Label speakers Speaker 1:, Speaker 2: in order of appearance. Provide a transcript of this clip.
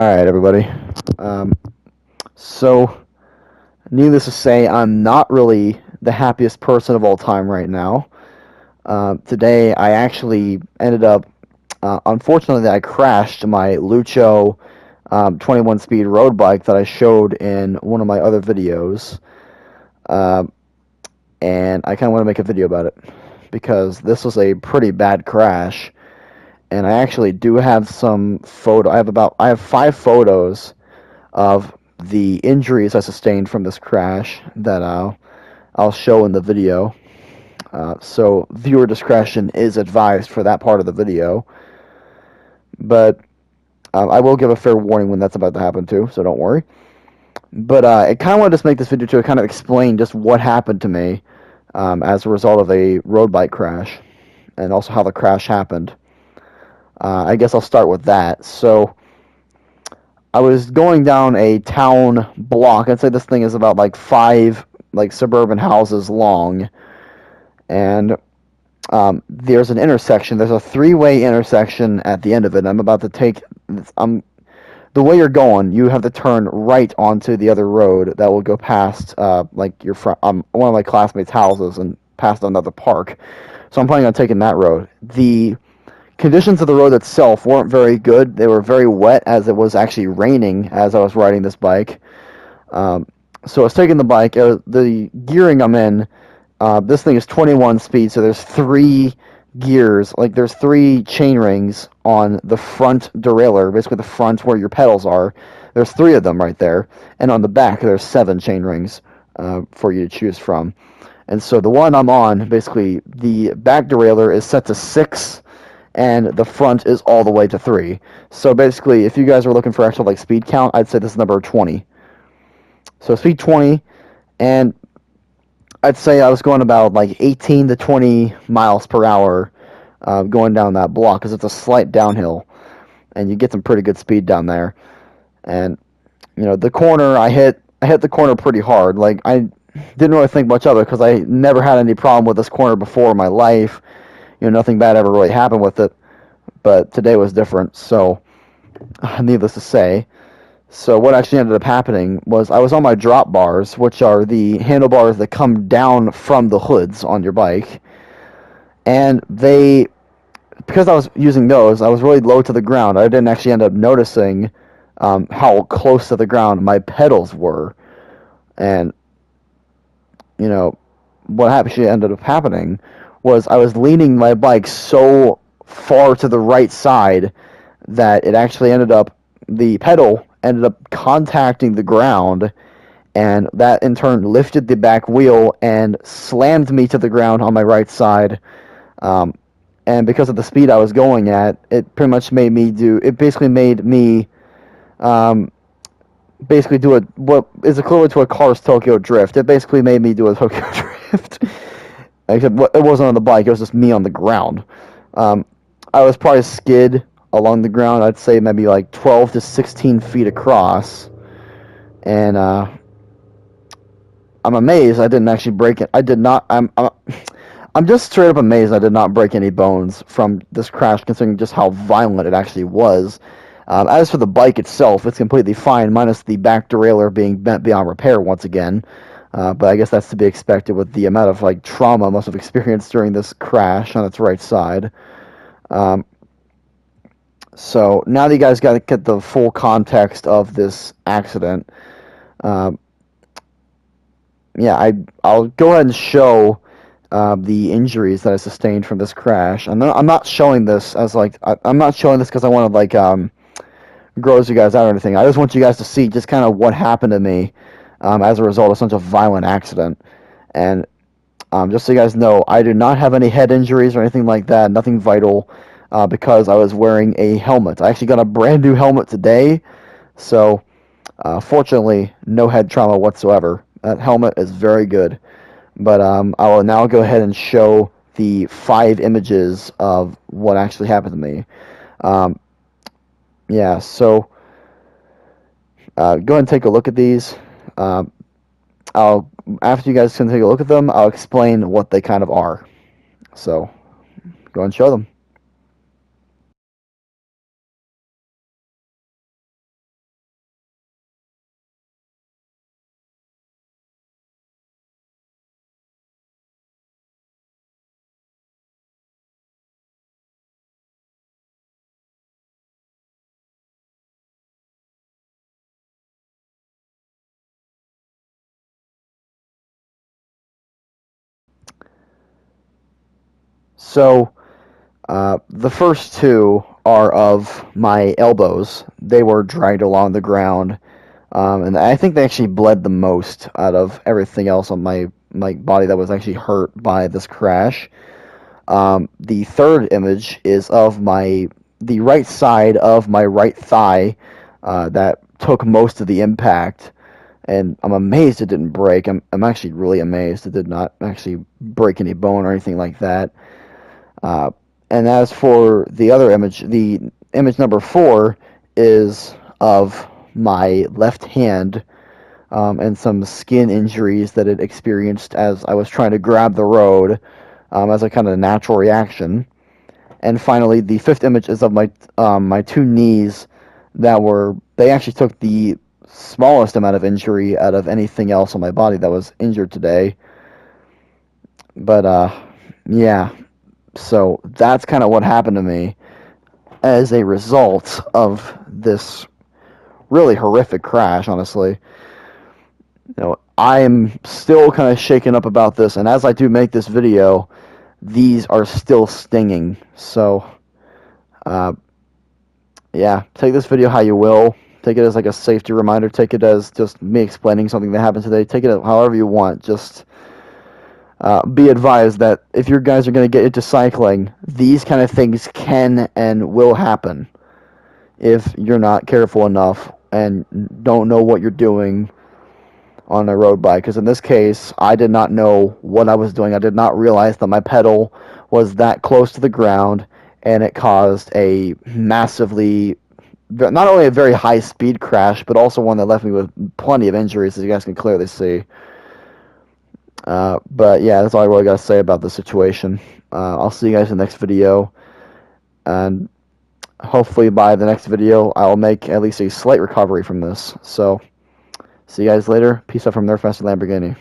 Speaker 1: All right, everybody. Um, so, needless to say, I'm not really the happiest person of all time right now. Today, I actually ended up, unfortunately, I crashed my LOOCHO 21 speed road bike that I showed in one of my other videos. Um, and I kind of want to make a video about it because this was a pretty bad crash. And I actually do have some photo. I have 5 photos of the injuries I sustained from this crash that I'll show in the video. So viewer discretion is advised for that part of the video. But I will give a fair warning when that's about to happen too, so don't worry. But I kind of want to just make this video to kind of explain just what happened to me as a result of a road bike crash, and also how the crash happened. I guess I'll start with that. So I was going down a town block. I'd say this thing is about like 5 like suburban houses long, and there's an intersection. There's a 3-way intersection at the end of it. I'm about to take. The way you're going, you have to turn right onto the other road that will go past like your front, one of my classmates' houses and past another park. So I'm planning on taking that road. The conditions of the road itself weren't very good. They were very wet as it was actually raining as I was riding this bike. Um, so I was taking the bike. The gearing I'm in, this thing is 21 speed, so there's 3 gears. Like there's 3 chain rings on the front derailleur, basically the front where your pedals are. There's 3 of them right there, and on the back there's 7 chain rings for you to choose from. And so the one I'm on, basically the back derailleur is set to 6, and the front is all the way to 3. So basically, if you guys are looking for actual like speed count, I'd say this is number 20. So speed 20, and I'd say I was going about like 18 to 20 miles per hour going down that block because it's a slight downhill, and you get some pretty good speed down there. And the corner I hit the corner pretty hard. Like I didn't really think much of it because I never had any problem with this corner before in my life. Nothing bad ever really happened with it, but today was different. So, needless to say. So what actually ended up happening was I was on my drop bars, which are the handlebars that come down from the hoods on your bike, and because I was using those, I was really low to the ground. I didn't actually end up noticing how close to the ground my pedals were, and what actually ended up happening was I was leaning my bike so far to the right side that it actually the pedal ended up contacting the ground, and that in turn lifted the back wheel and slammed me to the ground on my right side. Um, and because of the speed I was going at, it pretty much made me it basically made me um, basically do what is equivalent to a car's Tokyo Drift. It basically made me do a Tokyo Drift. Except it wasn't on the bike, it was just me on the ground. Um, I was probably skid along the ground, I'd say maybe like 12 to 16 feet across. And I'm amazed I didn't actually break it. I did not. I'm just straight up amazed I did not break any bones from this crash, considering just how violent it actually was. As for the bike itself, it's completely fine, minus the back derailleur being bent beyond repair once again. But I guess that's to be expected with the amount of like trauma I must have experienced during this crash on its right side. Um, so now that you guys got to get the full context of this accident, um, yeah, I'll go ahead and show the injuries that I sustained from this crash. I'm not showing this as like I'm not showing this because I want to like gross you guys out or anything. I just want you guys to see just kind of what happened to me as a result of such a violent accident. And just so you guys know, I do not have any head injuries or anything like that. Nothing vital because I was wearing a helmet. I actually got a brand new helmet today, so fortunately, no head trauma whatsoever. That helmet is very good. But I will now go ahead and show the 5 images of what actually happened to me. Um, yeah, so go ahead and take a look at these. Um, after you guys can take a look at them, I'll explain what they kind of are. So go and show them. So the first two are of my elbows. They were dragged along the ground, and I think they actually bled the most out of everything else on my body that was actually hurt by this crash. The third image is of the right side of my right thigh that took most of the impact, and I'm amazed it didn't break. I'm actually really amazed it did not actually break any bone or anything like that. Uh, and as for the other image, the image number 4 is of my left hand, and some skin injuries that it experienced as I was trying to grab the road, as a kind of natural reaction. And finally, the fifth image is of my two knees they actually took the smallest amount of injury out of anything else on my body that was injured today. But yeah, so that's kind of what happened to me as a result of this really horrific crash, honestly. I'm still kind of shaken up about this, and as I do make this video, these are still stinging. So, uh, yeah, take this video how you will. Take it as like a safety reminder. Take it as just me explaining something that happened today. Take it however you want. Just be advised that if you guys are going to get into cycling, these kind of things can and will happen if you're not careful enough and don't know what you're doing on a road bike. Because in this case, I did not know what I was doing. I did not realize that my pedal was that close to the ground, and it caused a massively, not only a very high speed crash, but also one that left me with plenty of injuries, as you guys can clearly see. But yeah, that's all I really got to say about the situation. I'll see you guys in the next video, and hopefully by the next video, I'll make at least a slight recovery from this. So, see you guys later. Peace out from Nerf Lamborghini.